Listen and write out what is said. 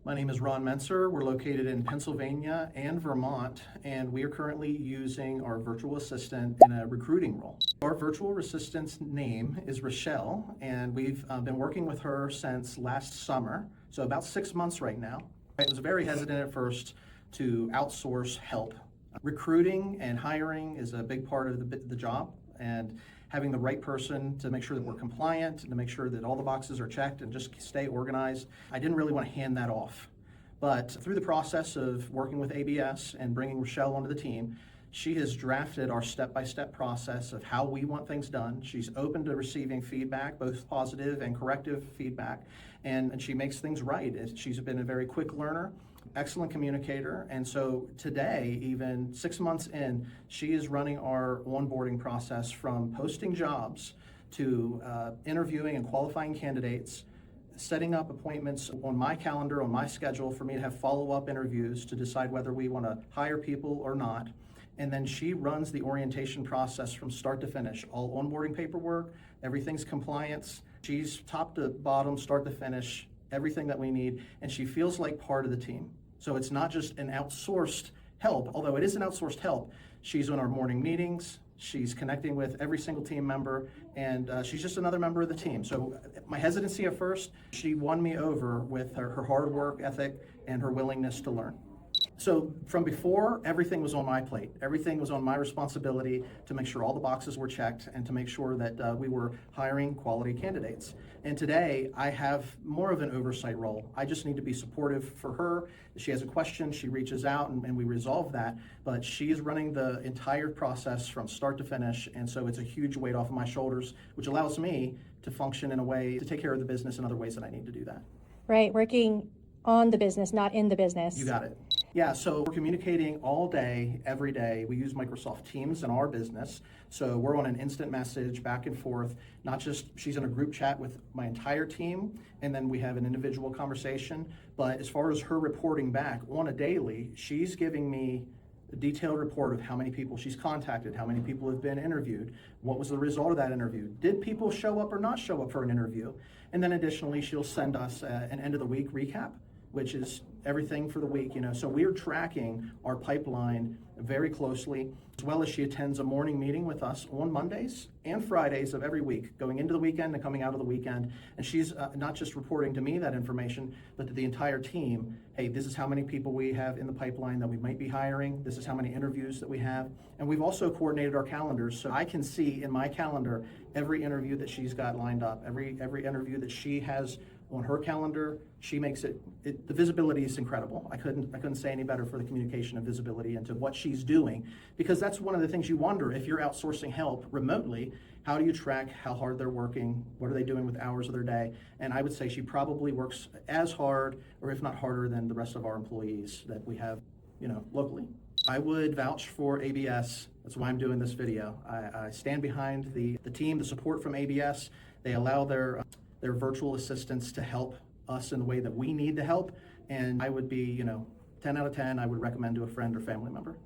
My name is Ron Menser. We're located in Pennsylvania and Vermont, and we are currently using our virtual assistant in a recruiting role. Our virtual assistant's name is Rochelle, and we've been working with her since last summer, so about 6 months right now. I was very hesitant at first to outsource help. Recruiting and hiring is a big part of the job, and having the right person to make sure that we're compliant and to make sure that all the boxes are checked and just stay organized. I didn't really want to hand that off. But through the process of working with ABS and bringing Rochelle onto the team, she has drafted our step-by-step process of how we want things done. She's open to receiving feedback, both positive and corrective feedback, and she makes things right. She's been a very quick learner, excellent communicator, and so today, even 6 months in, she is running our onboarding process from posting jobs to interviewing and qualifying candidates, setting up appointments on my calendar, on my schedule for me to have follow-up interviews to decide whether we want to hire people or not. And then she runs the orientation process from start to finish, all onboarding paperwork, everything's compliance. She's top to bottom, start to finish, everything that we need, and she feels like part of the team. So it's not just an outsourced help, although it is an outsourced help. She's on our morning meetings, she's connecting with every single team member, and she's just another member of the team. So my hesitancy at first, she won me over with her hard work ethic and her willingness to learn. So from before, everything was on my plate. Everything was on my responsibility to make sure all the boxes were checked and to make sure that we were hiring quality candidates. And today, I have more of an oversight role. I just need to be supportive for her. If she has a question, she reaches out and we resolve that. But she is running the entire process from start to finish. And so it's a huge weight off of my shoulders, which allows me to function in a way to take care of the business in other ways that I need to do that. Right, working on the business, not in the business. You got it. Yeah, so we're communicating all day, every day. We use Microsoft Teams in our business. So we're on an instant message back and forth, not just she's in a group chat with my entire team, and then we have an individual conversation. But as far as her reporting back on a daily, she's giving me a detailed report of how many people she's contacted, how many people have been interviewed, what was the result of that interview, did people show up or not show up for an interview? And then additionally, she'll send us an end of the week recap, which is everything for the week, So we're tracking our pipeline very closely, as well as she attends a morning meeting with us on Mondays and Fridays of every week, going into the weekend and coming out of the weekend. And she's not just reporting to me that information, but to the entire team. Hey, this is how many people we have in the pipeline that we might be hiring. This is how many interviews that we have. And we've also coordinated our calendars, so I can see in my calendar every interview that she's got lined up, every interview that she has on her calendar. She makes the visibility is incredible. I couldn't say any better for the communication and visibility into what she's doing, because that's one of the things you wonder if you're outsourcing help remotely. How do you track how hard they're working? What are they doing with hours of their day? And I would say she probably works as hard, or if not harder, than the rest of our employees that we have, locally. I would vouch for ABS. That's why I'm doing this video. I stand behind the team, the support from ABS. They allow their virtual assistants to help us in the way that we need the help. And I would be, 10 out of 10, I would recommend to a friend or family member.